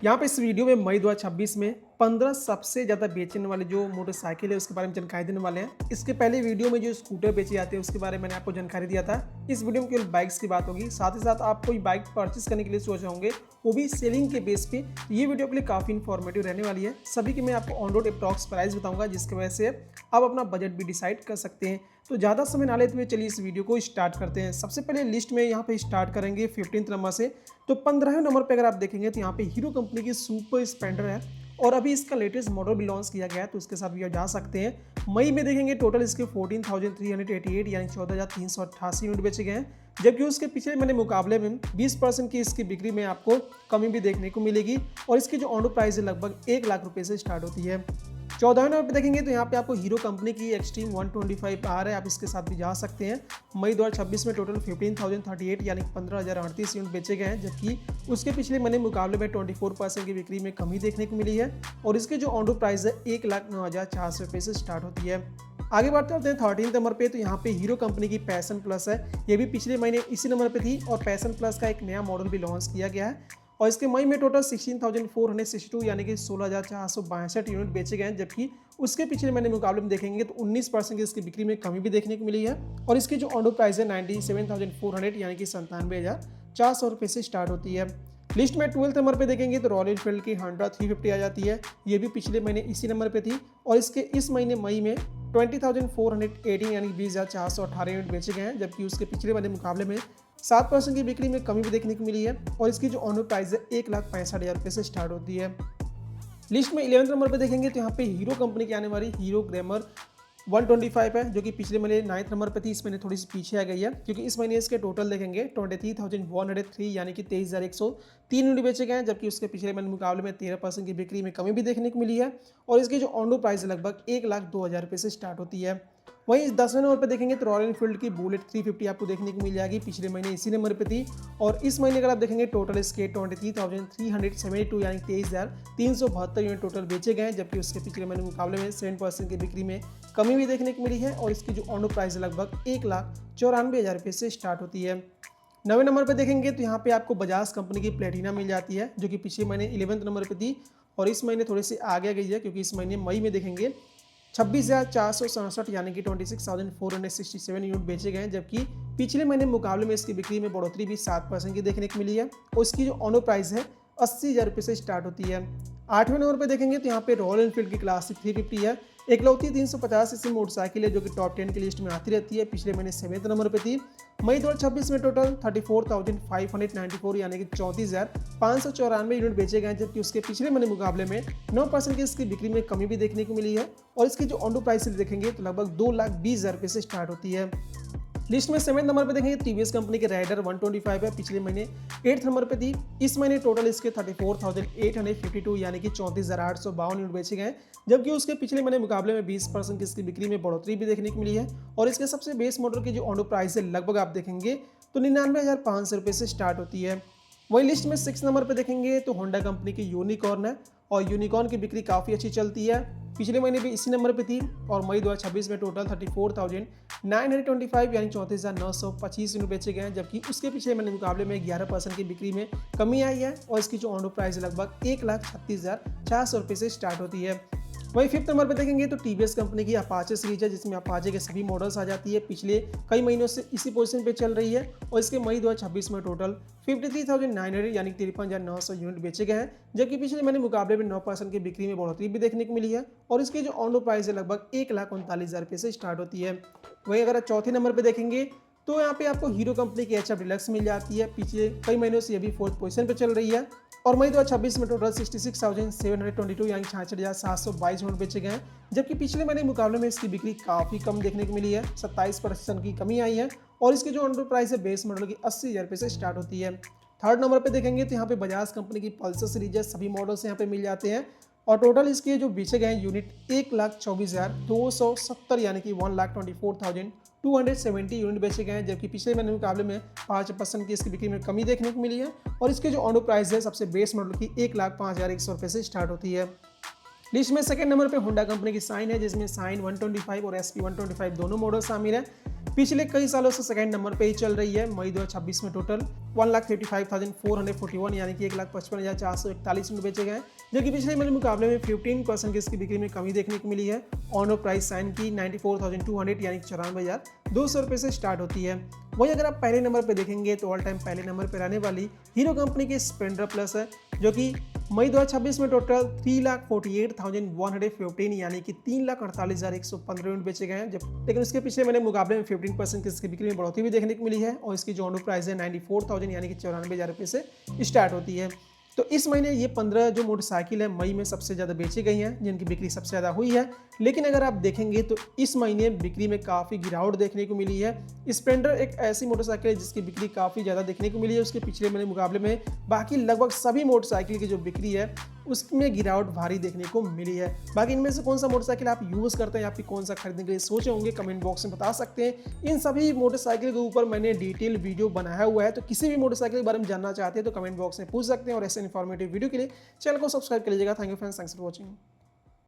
यहाँ पे इस वीडियो में मई 2026 में 15 सबसे ज़्यादा बेचने वाले जो मोटरसाइकिल है उसके बारे में जानकारी देने वाले हैं। इसके पहले वीडियो में जो स्कूटर बेचे जाते हैं उसके बारे में मैंने आपको जानकारी दिया था। इस वीडियो में केवल बाइक्स की बात होगी। साथ ही साथ आप कोई बाइक परचेस करने के लिए सोच रहे होंगे, वो भी सेलिंग के बेस पे। तो ये वीडियो के लिए काफ़ी इन्फॉर्मेटिव रहने वाली है। सभी की मैं आपको ऑन रोड अप्रॉक्स प्राइस बताऊंगा, जिसकी वजह से आप अपना बजट भी डिसाइड कर सकते हैं। तो ज़्यादा समय ना लेते हुए चलिए इस वीडियो को स्टार्ट करते हैं। सबसे पहले लिस्ट में यहाँ पे स्टार्ट करेंगे 15 नंबर से। तो 15वें नंबर पे अगर आप देखेंगे तो यहाँ पे हीरो कंपनी की सुपर स्प्लेंडर है और अभी इसका लेटेस्ट मॉडल भी लॉन्च किया गया है, तो उसके साथ भी आप जा सकते हैं। मई में देखेंगे टोटल इसके 14,388 यानी 14,388 यूनिट बेचे गए हैं, जबकि उसके पिछले महीने मुकाबले में 20% की इसकी बिक्री में आपको कमी भी देखने को मिलेगी और इसकी जो ऑन रोड प्राइस है लगभग 1 लाख रुपए से स्टार्ट होती है। 14वें नंबर पे देखेंगे तो यहाँ पे आपको हीरो कंपनी की एक्सट्रीम 125 आ रहा है, आप इसके साथ भी जा सकते हैं। मई 2026 में टोटल 15,038 यानी 15,038 यूनिट बेचे गए हैं, जबकि उसके पिछले महीने मुकाबले में 24% की बिक्री में कमी देखने को मिली है और इसकी जो ऑन रोड प्राइस है 1,09,400 रुपये से स्टार्ट होती है। आगे बढ़ते हैं 13 नंबर पे। तो यहाँ पे हीरो कंपनी की पैशन प्लस है, ये भी पिछले महीने इसी नंबर पे थी और पैशन प्लस का एक नया मॉडल भी लॉन्च किया गया है और इसके मई में टोटल 16,462 यानी कि 16,462 यूनिट बेचे गए हैं, जबकि उसके पिछले महीने मुकाबले में देखेंगे तो 19% की इसकी बिक्री में कमी भी देखने को मिली है और इसकी जो ऑन रोड प्राइस है 97,400 यानी कि 97,400 रुपये से स्टार्ट होती है। लिस्ट में 12th नंबर पे देखेंगे तो रॉयल एनफील्ड की हंड्रा 350 आ जाती है, ये भी पिछले महीने इसी नंबर पे थी और इसके इस महीने मई में 20,418 यानी 20,418 यूनिट बेचे गए हैं, जबकि उसके पिछले वाले मुकाबले में 7% की बिक्री में कमी भी देखने को मिली है और इसकी जो ऑन रोड प्राइस है 1,65,000 रुपये से स्टार्ट होती है। लिस्ट में 11th नंबर पे देखेंगे तो यहाँ पे हीरो कंपनी की आने वाली हीरो ग्लैमर 125 है, जो कि पिछले महीने 9th नंबर पे थी, इस महीने थोड़ी सी पीछे आ गई है क्योंकि इस महीने इसके टोटल देखेंगे 23,103 यानी कि 23,103 यूनिट बेचे गए हैं, जबकि उसके पिछले महीने मुकाबले में 13% की बिक्री में कमी भी देखने को मिली है और इसकी जो ऑन रोड प्राइस लगभग 1,02,000 रुपये से स्टार्ट होती है। वहीं इस 10वें नंबर पर देखेंगे तो रॉयल एनफील्ड की बुलेट 350 आपको देखने को मिल जाएगी, पिछले महीने इसी नंबर पे थी और इस महीने अगर आप देखेंगे टोटल इसके 23,372 यानी 23,372 यूनिट टोटल बेचे गए हैं, जबकि उसके पिछले महीने मुकाबले में 7% की बिक्री में कमी भी देखने को मिली है और इसकी जो ऑन रोड प्राइस लगभग 1,94,000 रुपये से स्टार्ट होती है। 9वें नंबर पर देखेंगे तो यहाँ पे आपको बजाज कंपनी की प्लेटिना मिल जाती है, जो कि पिछले महीने 11th नंबर पे थी और इस महीने थोड़ी सी आगे गई है क्योंकि इस महीने मई में देखेंगे 26,467 यानी कि 26,467 यूनिट बेचे गए हैं, जबकि पिछले महीने मुकाबले में इसकी बिक्री में बढ़ोतरी भी 7% की देखने को मिली है और इसकी जो ऑन रोड प्राइस है 80,000 रुपये से स्टार्ट होती है। 8वें नंबर पर देखेंगे तो यहाँ पे रॉयल एनफील्ड की क्लासिक 350 है, इकलौती 350 सीसी मोटरसाइकिल है जो कि टॉप 10 की लिस्ट में आती रहती है, पिछले महीने 7th नंबर पे थी। मई 2026 में टोटल 34,594 यानी कि 34,594 यूनिट बेचे गए, जबकि उसके पिछले महीने मुकाबले में 9% की इसकी बिक्री में कमी भी देखने को मिली है और इसकी जो ऑन रोड प्राइस देखेंगे तो लगभग 2,20,000 रुपये से स्टार्ट होती है। लिस्ट में 7th नंबर पे देखेंगे टीवीएस कंपनी के राइडर 125 है, पिछले महीने 8th नंबर पे थी, इस महीने टोटल इसके 34,852 यानी कि 34,852 यूनिट बेचे गए, जबकि उसके पिछले महीने मुकाबले में 20% की इसकी बिक्री में बढ़ोतरी भी देखने को मिली है और इसके सबसे बेस मॉडल की जो ऑन रोड प्राइस है लगभग आप देखेंगे तो 99,500 रुपये से स्टार्ट होती है। वही लिस्ट में 6th नंबर पर देखेंगे तो होंडा कंपनी की यूनिकॉर्न है और यूनिकॉर्न की बिक्री काफ़ी अच्छी चलती है, पिछले महीने भी इसी नंबर पे थी और मई 2026 में टोटल 34,925 यानी 34,925 यूनिट बेचे गए हैं, जबकि उसके पिछले महीने मुकाबले में 11% की बिक्री में कमी आई है और इसकी जो ऑन रोड प्राइस लगभग 1,36,400 रुपये से स्टार्ट होती है। वहीं 5th नंबर पर देखेंगे तो टीवीएस कंपनी की अपाचे सीरीज है, जिसमें अपाचे के सभी मॉडल्स आ जाती है, पिछले कई महीनों से इसी पोजीशन पे चल रही है और इसके मई 2026 में टोटल 53,900 यानी 53,900 यूनिट बेचे गए हैं, जबकि पिछले महीने मुकाबले में 9% की बिक्री में बढ़ोतरी भी देखने को मिली है और इसकी जो ऑन रोड प्राइस है लगभग 1,39,000 रुपये से स्टार्ट होती है। वहीं अगर चौथे नंबर पर देखेंगे तो यहाँ पे आपको हीरो कंपनी की एचएफ डिलक्स मिल जाती है, पिछले कई महीनों से ये भी 4th पोजीशन पे चल रही है और मई 2026 में टोटल 66,722 यानी 66,722 यूनिट बेचे गए हैं, जबकि पिछले महीने मुकाबले में इसकी बिक्री काफ़ी कम देखने को मिली है, 27% की कमी आई है और इसकी जो ऑन रोड प्राइस है बेस मॉडल की 80,000 रुपये से स्टार्ट होती है। 3rd नंबर पे देखेंगे तो यहाँ पे बजाज कंपनी की पल्सर सीरीज है, सभी मॉडल्स यहाँ पे मिल जाते हैं और टोटल इसके जो बेचे गए यूनिट 1,24,270 यानी कि 1,24,270 यूनिट बेचे गए हैं, जबकि पिछले महीने मुकाबले में 5% की इसकी बिक्री में कमी देखने को मिली है और इसके जो ऑन रोड प्राइस है सबसे बेस मॉडल की 1,05,100 रुपये से स्टार्ट होती है। लिस्ट में सेकंड नंबर पे होंडा कंपनी की साइन है, जिसमें साइन 125 और एसपी 125 दोनों मॉडल शामिल है। पिछले कई सालों से सेकंड नंबर पे ही चल रही है। मई 2026 में टोटल 1,55,441 यानी कि 1,55,441 यूनिट बेचे गए, जो कि पिछले महीने मुकाबले में 15% की इसकी बिक्री में कमी देखने को मिली है। ऑन रोड प्राइस साइन की 94,200 यानी कि 94,200 रुपये से स्टार्ट होती है। वहीं अगर आप पहले नंबर पर देखेंगे तो ऑल टाइम पहले नंबर पर रहने वाली हीरो कंपनी की स्प्लेंडर प्लस है, जो कि मई 2026 में टोटल 3,48,115 यानी कि 3,48,115 यूनिट बेचे गए हैं, जब लेकिन उसके पिछले महीने मुकाबले में 15% की इसकी बिक्री में बढ़ोतरी भी देखने को मिली है। और इसकी जो ऑन रोड प्राइस है 94,000 यानी कि 94,000 रुपये से स्टार्ट होती है। तो इस महीने ये 15 जो मोटरसाइकिल है मई में सबसे ज़्यादा बेची गई हैं, जिनकी बिक्री सबसे ज़्यादा हुई है। लेकिन अगर आप देखेंगे तो इस महीने बिक्री में काफ़ी गिरावट देखने को मिली है। स्प्लेंडर एक ऐसी मोटरसाइकिल है जिसकी बिक्री काफ़ी ज़्यादा देखने को मिली है उसके पिछले महीने मुकाबले में। बाकी लगभग सभी मोटरसाइकिल की जो बिक्री है उसमें गिरावट भारी देखने को मिली है। बाकी इनमें से कौन सा मोटरसाइकिल आप यूज़ करते हैं या फिर कौन सा खरीदने के लिए सोचे होंगे, कमेंट बॉक्स में बता सकते हैं। इन सभी मोटरसाइकिल के ऊपर मैंने डिटेल वीडियो बनाया हुआ है, तो किसी भी मोटरसाइकिल के बारे में जानना चाहते हैं तो कमेंट बॉक्स में पूछ सकते हैं। और ऐसे इन्फॉर्मेटिव वीडियो के लिए चैनल को सब्सक्राइब कर लीजिएगा। Thank you friends, thanks for watching.